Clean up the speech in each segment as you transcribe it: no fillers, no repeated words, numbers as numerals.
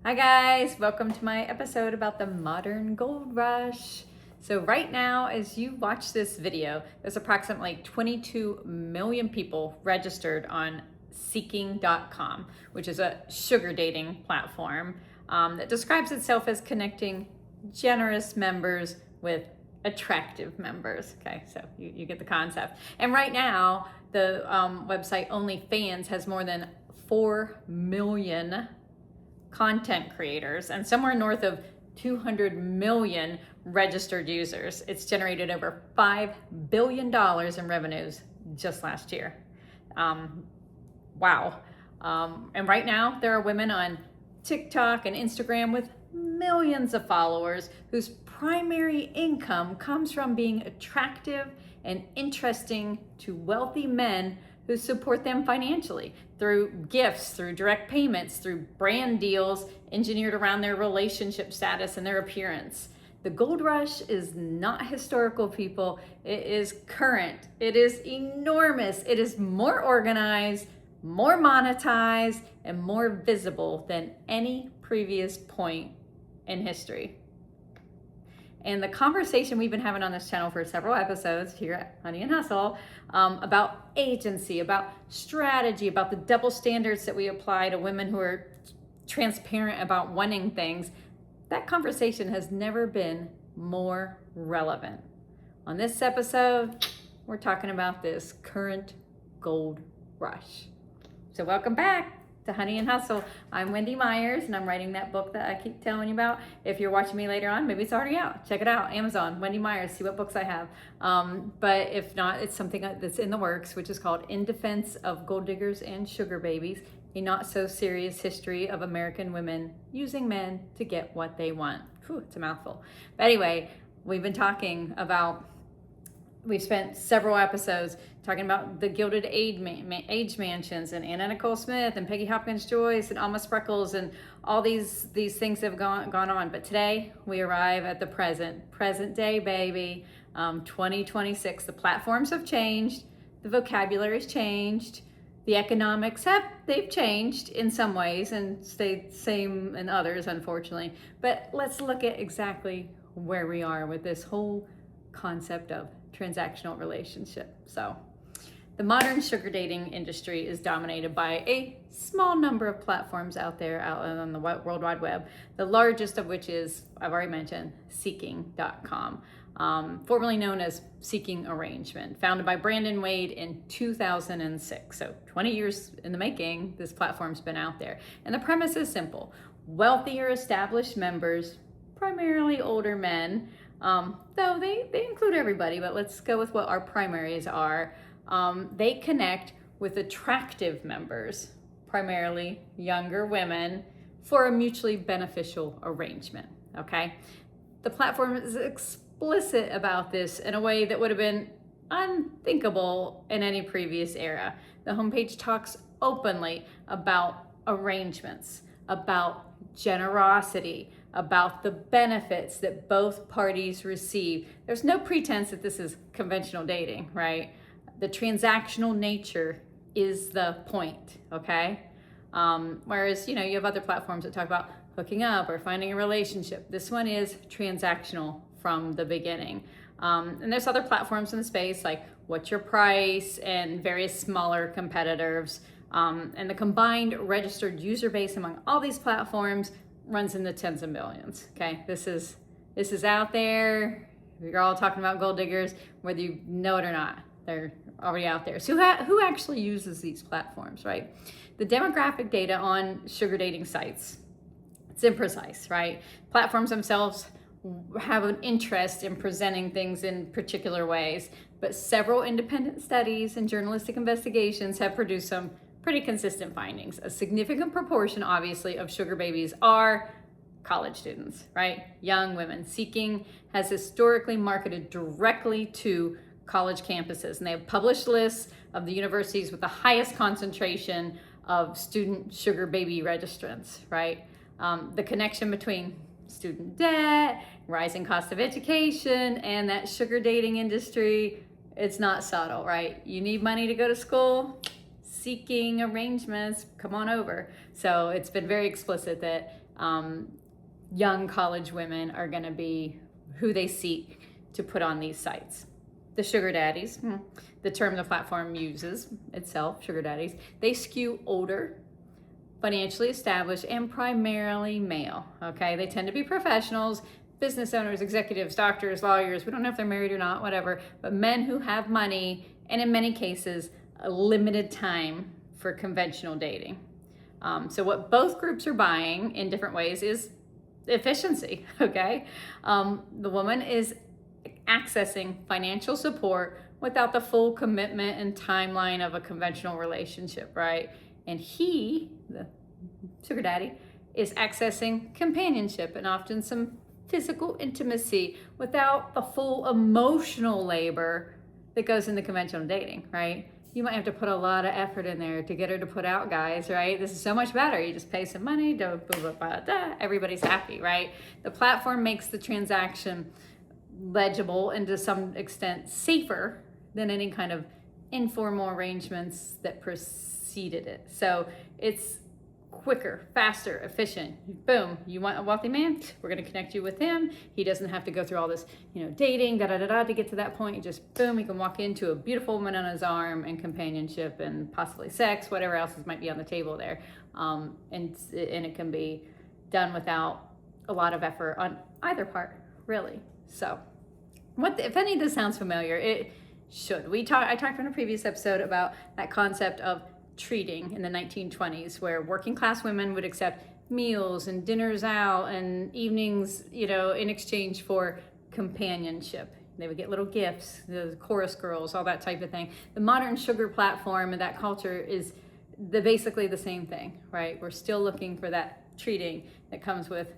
Hi guys, welcome to my episode about the modern gold rush. So right now, as you watch this video, there's approximately 22 million people registered on Seeking.com, which is a sugar dating platform that describes itself as connecting generous members with attractive members. Okay, so you get the concept. And right now, the website OnlyFans has more than 4 million content creators and somewhere north of 200 million registered users. It's generated over $5 billion in revenues just last year. Wow. And right now there are women on TikTok and Instagram with millions of followers whose primary income comes from being attractive and interesting to wealthy men who support them financially through gifts, through direct payments, through brand deals engineered around their relationship status and their appearance. The gold rush is not historical, people. It is current. It is enormous. It is more organized, more monetized, and more visible than any previous point in history. And the conversation we've been having on this channel for several episodes here at Honey and Hustle about agency, about strategy, about the double standards that we apply to women who are transparent about wanting things, that conversation has never been more relevant. On this episode, we're talking about this current gold rush. So welcome back to Honey and Hustle. I'm Wendy Myers, and I'm writing that book that I keep telling you about. If you're watching me later on, maybe it's already out. Check it out, Amazon, Wendy Myers, see what books I have. But if not, it's something that's in the works, which is called In Defense of Gold Diggers and Sugar Babies, a not so serious history of American women using men to get what they want. Whew, it's a mouthful. But anyway, we've spent several episodes talking about the Gilded Age mansions and Anna Nicole Smith and Peggy Hopkins Joyce and Alma Spreckles and all these things that have gone on. But today we arrive at the present day, baby. 2026. The platforms have changed. The vocabulary's changed. The economics they've changed in some ways and stayed same in others, unfortunately. But let's look at exactly where we are with this whole concept of transactional relationship. So the modern sugar dating industry is dominated by a small number of platforms out on the World Wide Web, the largest of which is, I've already mentioned, Seeking.com, formerly known as Seeking Arrangement, founded by Brandon Wade in 2006. So 20 years in the making, this platform's been out there. And the premise is simple. Wealthier established members, primarily older men, though they include everybody, but let's go with what our primaries are. They connect with attractive members, primarily younger women, for a mutually beneficial arrangement, okay? The platform is explicit about this in a way that would have been unthinkable in any previous era. The homepage talks openly about arrangements, about generosity, about the benefits that both parties receive. There's no pretense that this is conventional dating, right? The transactional nature is the point, okay? Whereas, you have other platforms that talk about hooking up or finding a relationship. This one is transactional from the beginning. And there's other platforms in the space like What's Your Price and various smaller competitors. And the combined registered user base among all these platforms runs in the tens of millions. Okay, this is out there. We're all talking about gold diggers, whether you know it or not. They're already out there. So who actually uses these platforms, right? The demographic data on sugar dating sites, it's imprecise, right? Platforms themselves have an interest in presenting things in particular ways, but several independent studies and journalistic investigations have produced some pretty consistent findings. A significant proportion, obviously, of sugar babies are college students, right? Young women. Seeking has historically marketed directly to college campuses, and they have published lists of the universities with the highest concentration of student sugar baby registrants, right? The connection between student debt, rising cost of education, and that sugar dating industry, it's not subtle, right? You need money to go to school, seeking arrangements, come on over. So it's been very explicit that young college women are going to be who they seek to put on these sites. The sugar daddies, the term the platform uses itself, sugar daddies, they skew older, financially established, and primarily male, okay? They tend to be professionals, business owners, executives, doctors, lawyers. We don't know if they're married or not, whatever, but men who have money, and in many cases, a limited time for conventional dating. So what both groups are buying in different ways is efficiency, okay? The woman is accessing financial support without the full commitment and timeline of a conventional relationship, right? And he, the sugar daddy, is accessing companionship and often some physical intimacy without the full emotional labor that goes into conventional dating, right? You might have to put a lot of effort in there to get her to put out guys, right? This is so much better. You just pay some money, everybody's happy, right? The platform makes the transaction legible and to some extent safer than any kind of informal arrangements that preceded it. So it's quicker, faster, efficient. Boom, you want a wealthy man? We're gonna connect you with him. He doesn't have to go through all this, dating, to get to that point. You just, boom, he can walk into a beautiful woman on his arm and companionship and possibly sex, whatever else might be on the table there. And it can be done without a lot of effort on either part, really. So if any of this sounds familiar, it should. I talked in a previous episode about that concept of treating in the 1920s, where working class women would accept meals and dinners out and evenings, in exchange for companionship. They would get little gifts, the chorus girls, all that type of thing. The modern sugar platform and that culture is basically the same thing, right? We're still looking for that treating that comes with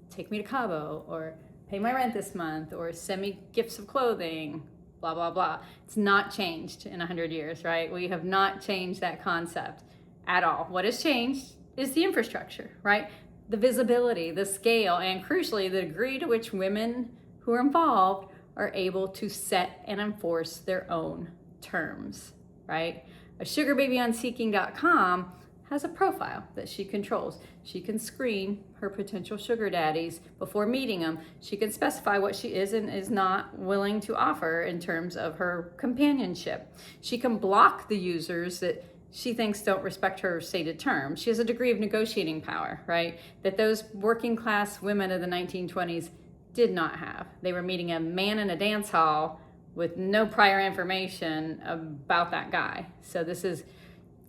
take me to Cabo, or pay my rent this month, or send me gifts of clothing, blah, blah, blah. It's not changed in 100 years, right? We have not changed that concept at all. What has changed is the infrastructure, right? The visibility, the scale, and crucially, the degree to which women who are involved are able to set and enforce their own terms, right? A sugar baby on seeking.com has a profile that she controls. She can screen her potential sugar daddies before meeting them. She can specify what she is and is not willing to offer in terms of her companionship. She can block the users that she thinks don't respect her stated terms. She has a degree of negotiating power, right? That those working class women of the 1920s did not have. They were meeting a man in a dance hall with no prior information about that guy. So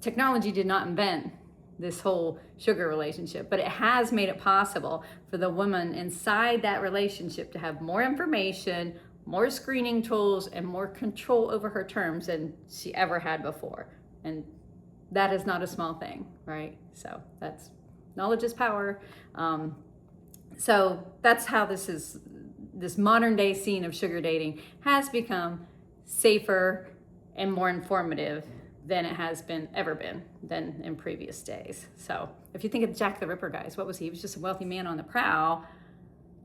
technology did not invent this whole sugar relationship, but it has made it possible for the woman inside that relationship to have more information, more screening tools, and more control over her terms than she ever had before. And that is not a small thing, right? So that's knowledge is power. So that's how this modern day scene of sugar dating has become safer and more informative than it has ever been than in previous days. So if you think of Jack the Ripper, guys, what was he? He was just a wealthy man on the prowl,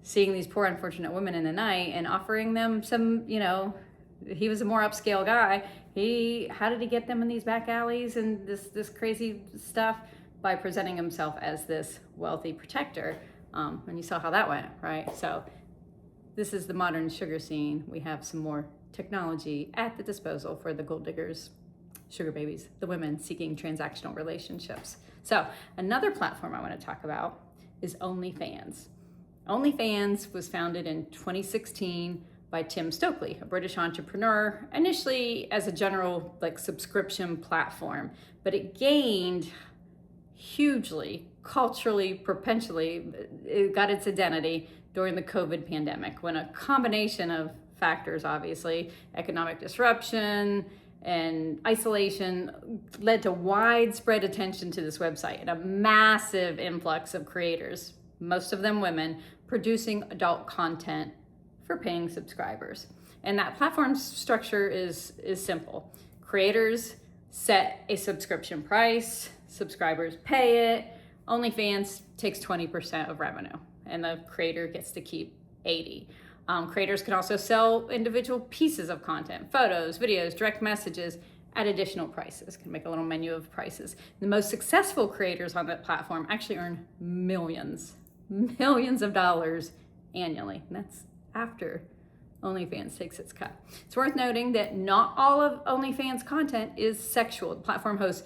seeing these poor unfortunate women in the night and offering them some, he was a more upscale guy. How did he get them in these back alleys and this crazy stuff? By presenting himself as this wealthy protector. And you saw how that went, right? So this is the modern sugar scene. We have some more technology at the disposal for the gold diggers, sugar babies, the women seeking transactional relationships. So another platform I want to talk about is OnlyFans. OnlyFans was founded in 2016 by Tim Stokely, a British entrepreneur, initially as a general subscription platform, but it gained hugely, culturally, propensely, it got its identity during the COVID pandemic, when a combination of factors, obviously, economic disruption and isolation, led to widespread attention to this website and a massive influx of creators, most of them women, producing adult content for paying subscribers. And that platform structure is simple. Creators set a subscription price, subscribers pay it, OnlyFans takes 20% of revenue, and the creator gets to keep 80%. Creators can also sell individual pieces of content, photos, videos, direct messages, at additional prices. Can make a little menu of prices. The most successful creators on that platform actually earn millions of dollars annually. And that's after OnlyFans takes its cut. It's worth noting that not all of OnlyFans content is sexual. The platform hosts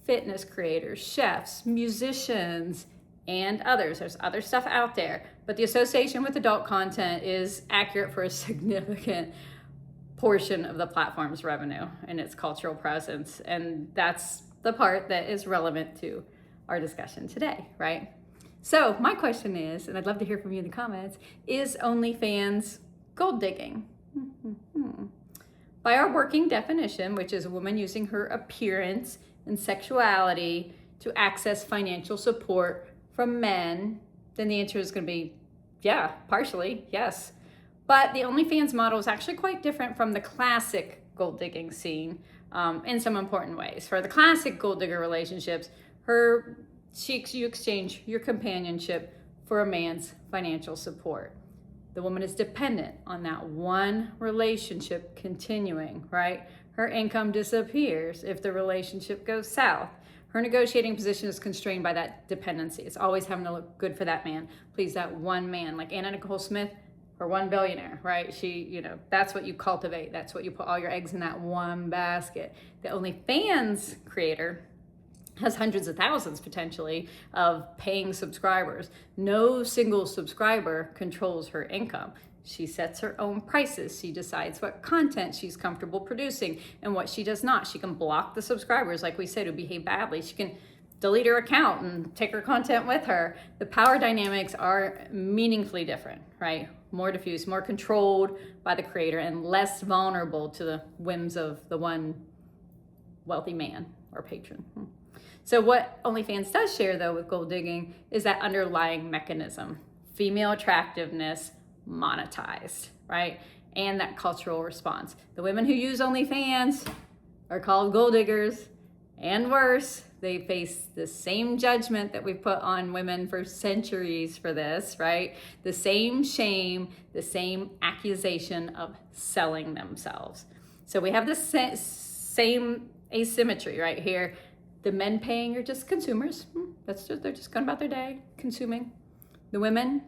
fitness creators, chefs, musicians, and others. There's other stuff out there, but the association with adult content is accurate for a significant portion of the platform's revenue and its cultural presence. And that's the part that is relevant to our discussion today, right? So my question is, and I'd love to hear from you in the comments, is OnlyFans gold digging? By our working definition, which is a woman using her appearance and sexuality to access financial support from men, then the answer is going to be, yeah, partially, yes. But the OnlyFans model is actually quite different from the classic gold digging scene in some important ways. For the classic gold digger relationships, you exchange your companionship for a man's financial support. The woman is dependent on that one relationship continuing, right? Her income disappears if the relationship goes south. Her negotiating position is constrained by that dependency. It's always having to look good for that man, please that one man. Like Anna Nicole Smith, or one billionaire, right? That's what you cultivate. That's what you put all your eggs in that one basket. The OnlyFans creator has hundreds of thousands potentially of paying subscribers. No single subscriber controls her income. She sets her own prices. She decides what content she's comfortable producing and what she does not. She can block the subscribers, like we said, who behave badly. She can delete her account and take her content with her. The power dynamics are meaningfully different, right? More diffuse, more controlled by the creator, and less vulnerable to the whims of the one wealthy man or patron. So what OnlyFans does share, though, with gold digging is that underlying mechanism: female attractiveness monetized, right? And that cultural response. The women who use OnlyFans are called gold diggers, and worse, they face the same judgment that we've put on women for centuries for this, right? The same shame, the same accusation of selling themselves. So we have the same asymmetry right here. The men paying are just consumers. They're just going about their day, consuming. The women,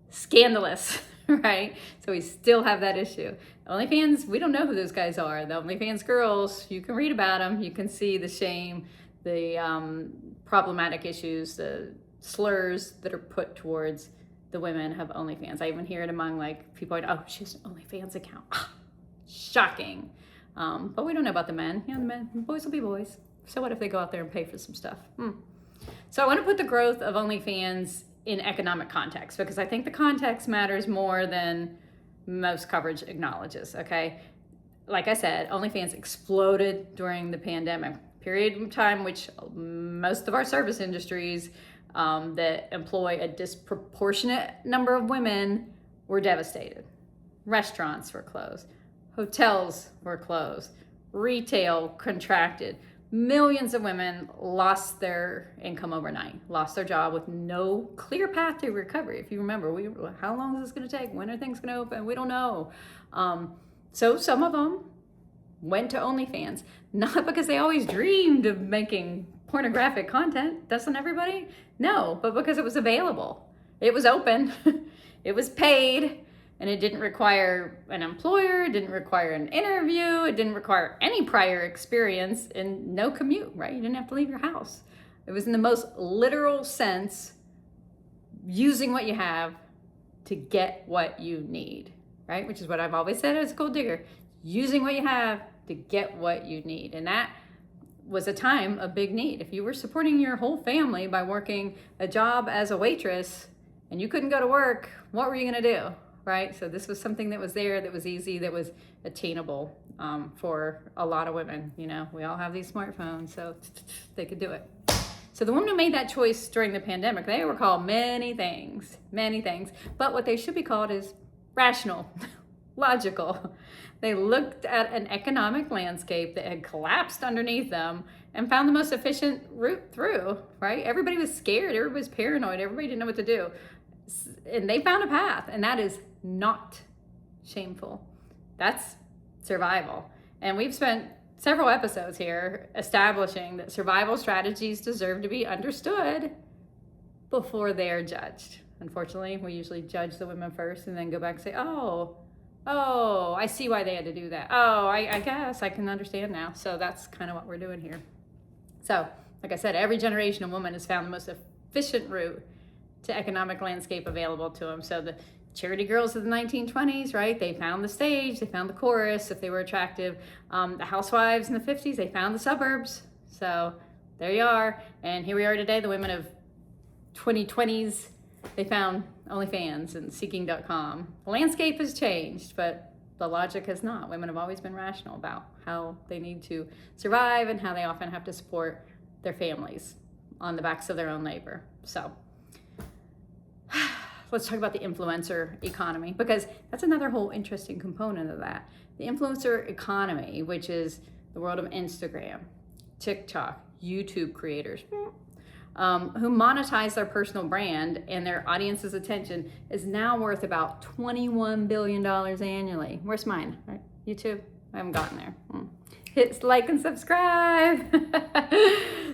scandalous, right? So we still have that issue. OnlyFans, we don't know who those guys are. The OnlyFans girls, you can read about them. You can see the shame, the problematic issues, the slurs that are put towards the women of OnlyFans. I even hear it among like people, oh, she has an OnlyFans account. Shocking. But we don't know about the men. The men, boys will be boys. So what if they go out there and pay for some stuff? So I want to put the growth of OnlyFans in economic context, because I think the context matters more than most coverage acknowledges, okay? Like I said, OnlyFans exploded during the pandemic, period of time which most of our service industries that employ a disproportionate number of women were devastated. Restaurants were closed, hotels were closed, retail contracted. Millions of women lost their income overnight, lost their job with no clear path to recovery. If you remember, how long is this going to take? When are things going to open? We don't know. So some of them went to OnlyFans, not because they always dreamed of making pornographic content. Doesn't everybody? No, but because it was available. It was open. It was paid. And it didn't require an employer, it didn't require an interview, it didn't require any prior experience, and no commute, right? You didn't have to leave your house. It was in the most literal sense, using what you have to get what you need, right? Which is what I've always said as a gold digger, using what you have to get what you need. And that was a time of big need. If you were supporting your whole family by working a job as a waitress and you couldn't go to work, what were you gonna do? Right? So this was something that was there, that was easy, that was attainable for a lot of women. We all have these smartphones, so they could do it. So the women who made that choice during the pandemic, they were called many things. But what they should be called is rational, logical. They looked at an economic landscape that had collapsed underneath them and found the most efficient route through, right? Everybody was scared, everybody was paranoid, everybody didn't know what to do. And they found a path, and that is not shameful. That's survival. And we've spent several episodes here establishing that survival strategies deserve to be understood before they are judged. Unfortunately, we usually judge the women first and then go back and say, oh, I see why they had to do that. Oh, I guess I can understand now. So that's kind of what we're doing here. So, like I said, every generation of woman has found the most efficient route to economic landscape available to them. So the charity girls of the 1920s, right? They found the stage, they found the chorus if they were attractive. The housewives in the 50s, they found the suburbs. So there you are. And here we are today, the women of 2020s, they found OnlyFans and seeking.com. The landscape has changed, but the logic has not. Women have always been rational about how they need to survive and how they often have to support their families on the backs of their own labor. So let's talk about the influencer economy, because that's another whole interesting component of that. The influencer economy, which is the world of Instagram, TikTok, YouTube creators, who monetize their personal brand and their audience's attention, is now worth about $21 billion annually. Where's mine? Right? YouTube? I haven't gotten there. Hit like and subscribe.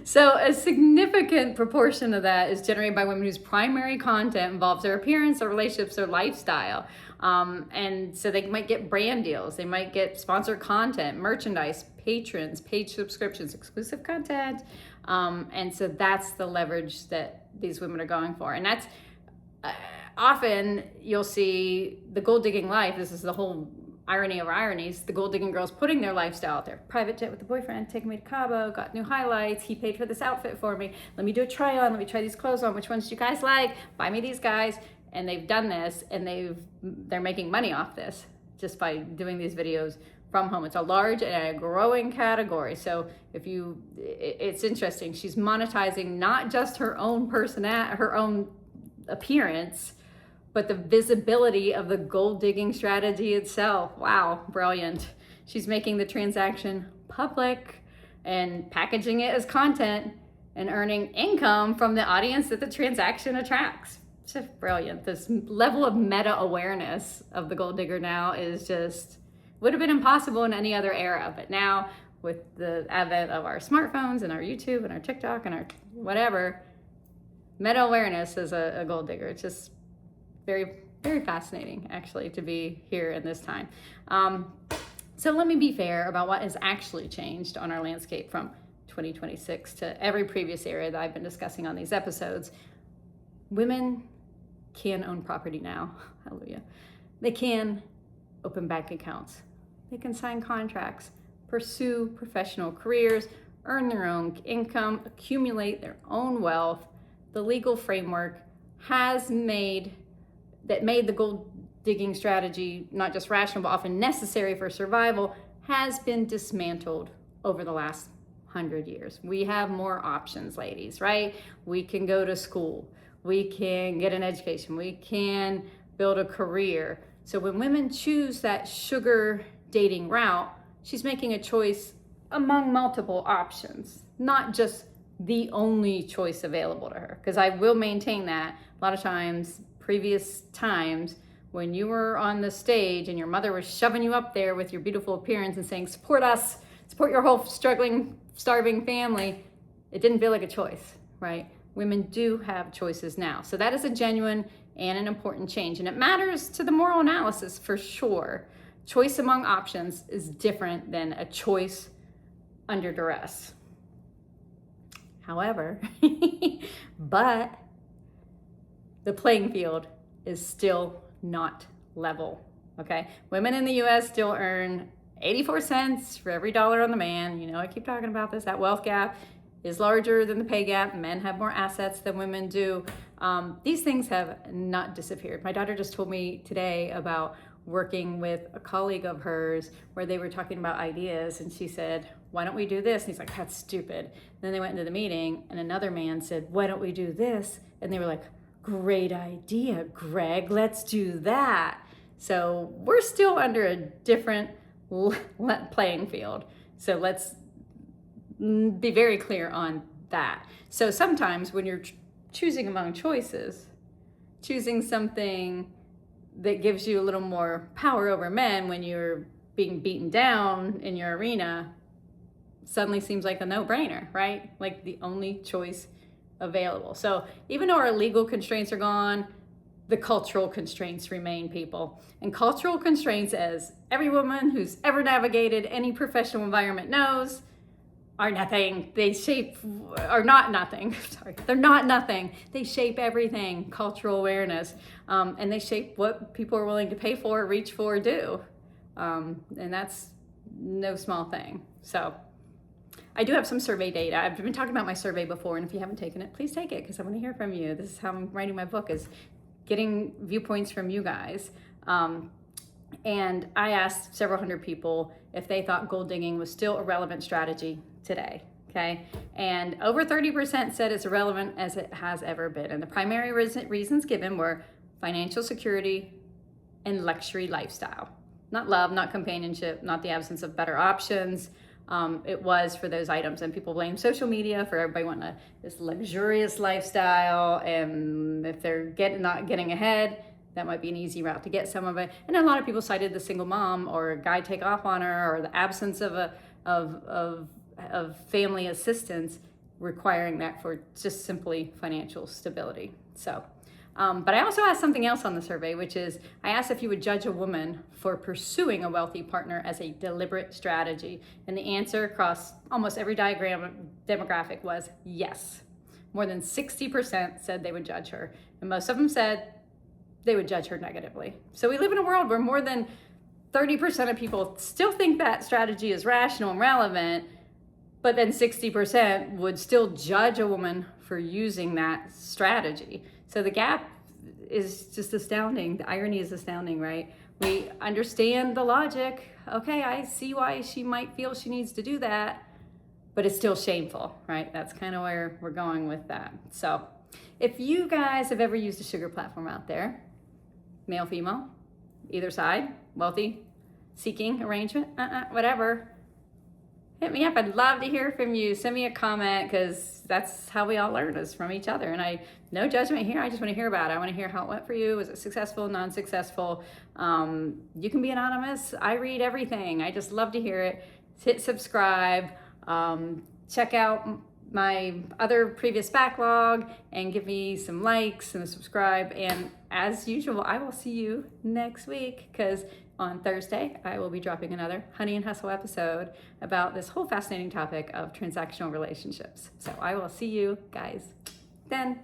So a significant proportion of that is generated by women whose primary content involves their appearance, their relationships, their lifestyle. And so they might get brand deals, they might get sponsored content, merchandise, patrons, paid subscriptions, exclusive content. And so that's the leverage that these women are going for. And that's often you'll see the gold digging life. This is the whole irony of ironies. The gold digging girls putting their lifestyle out there. Private jet with the boyfriend, taking me to Cabo, got new highlights. He paid for this outfit for me. Let me do a try on. Let me try these clothes on. Which ones do you guys like? Buy me these guys. And they've done this, and they're making money off this just by doing these videos from home. It's a large and a growing category. So it's interesting. She's monetizing not just her own her own appearance, but the visibility of the gold digging strategy itself. Wow, brilliant. She's making the transaction public and packaging it as content and earning income from the audience that the transaction attracts. It's just brilliant. This level of meta awareness of the gold digger now is just, would have been impossible in any other era. But now with the advent of our smartphones and our YouTube and our TikTok and our whatever, meta awareness is a gold digger. It's just very, very fascinating actually to be here in this time. So let me be fair about what has actually changed on our landscape from 2026 to every previous era that I've been discussing on these episodes. Women can own property now. Hallelujah. They can open bank accounts. They can sign contracts, pursue professional careers, earn their own income, accumulate their own wealth. The legal framework has made the gold digging strategy not just rational but often necessary for survival has been dismantled over the last 100 years. We have more options, ladies, right? We can go to school. We can get an education. We can build a career. So when women choose that sugar dating route, she's making a choice among multiple options, not just the only choice available to her. Because I will maintain that a lot of times, previous times, when you were on the stage and your mother was shoving you up there with your beautiful appearance and saying, support us, support your whole struggling, starving family, it didn't feel like a choice, right? Women do have choices now. So that is a genuine and an important change. And it matters to the moral analysis for sure. Choice among options is different than a choice under duress. However, but the playing field is still not level, okay? Women in the US still earn 84 cents for every dollar on the man. You know, I keep talking about this. That wealth gap is larger than the pay gap. Men have more assets than women do. These things have not disappeared. My daughter just told me today about working with a colleague of hers where they were talking about ideas, and she said, why don't we do this? And he's like, that's stupid. And then they went into the meeting and another man said, why don't we do this? And they were like, great idea, Greg, let's do that. So we're still under a different playing field. So let's be very clear on that. So sometimes when you're choosing among choices, choosing something that gives you a little more power over men when you're being beaten down in your arena, suddenly seems like a no-brainer, right? Like the only choice available. So even though our legal constraints are gone, the cultural constraints remain, people. And cultural constraints, as every woman who's ever navigated any professional environment knows, are nothing. They shape, are not nothing. Sorry, they're not nothing. They shape everything. Cultural awareness, and they shape what people are willing to pay for, reach for, do, and that's no small thing. So, I do have some survey data. I've been talking about my survey before, and if you haven't taken it, please take it because I want to hear from you. This is how I'm writing my book: is getting viewpoints from you guys. And I asked several hundred people if they thought gold digging was still a relevant strategy today, okay? And over 30% said it's irrelevant as it has ever been. And the primary reasons given were financial security and luxury lifestyle. Not love, not companionship, not the absence of better options. It was for those items. And people blame social media for everybody wanting this luxurious lifestyle. And if they're not getting ahead, that might be an easy route to get some of it. And a lot of people cited the single mom or a guy take off on her or the absence of family assistance requiring that for just simply financial stability. So, but I also asked something else on the survey, which is I asked if you would judge a woman for pursuing a wealthy partner as a deliberate strategy. And the answer across almost every demographic was yes. More than 60% said they would judge her. And most of them said they would judge her negatively. So we live in a world where more than 30% of people still think that strategy is rational and relevant, but then 60% would still judge a woman for using that strategy. So the gap is just astounding. The irony is astounding, right? We understand the logic. Okay, I see why she might feel she needs to do that, but it's still shameful, right? That's kind of where we're going with that. So if you guys have ever used a sugar platform out there, male, female, either side, wealthy, seeking arrangement, whatever, hit me up. I'd love to hear from you. Send me a comment because that's how we all learn, is from each other. And no judgment here. I just want to hear about it. I want to hear how it went for you. Was it successful, non-successful? You can be anonymous. I read everything. I just love to hear it. Hit subscribe. Check out my other previous backlog and give me some likes and subscribe. And as usual, I will see you next week because on Thursday, I will be dropping another Honey and Hustle episode about this whole fascinating topic of transactional relationships. So I will see you guys then.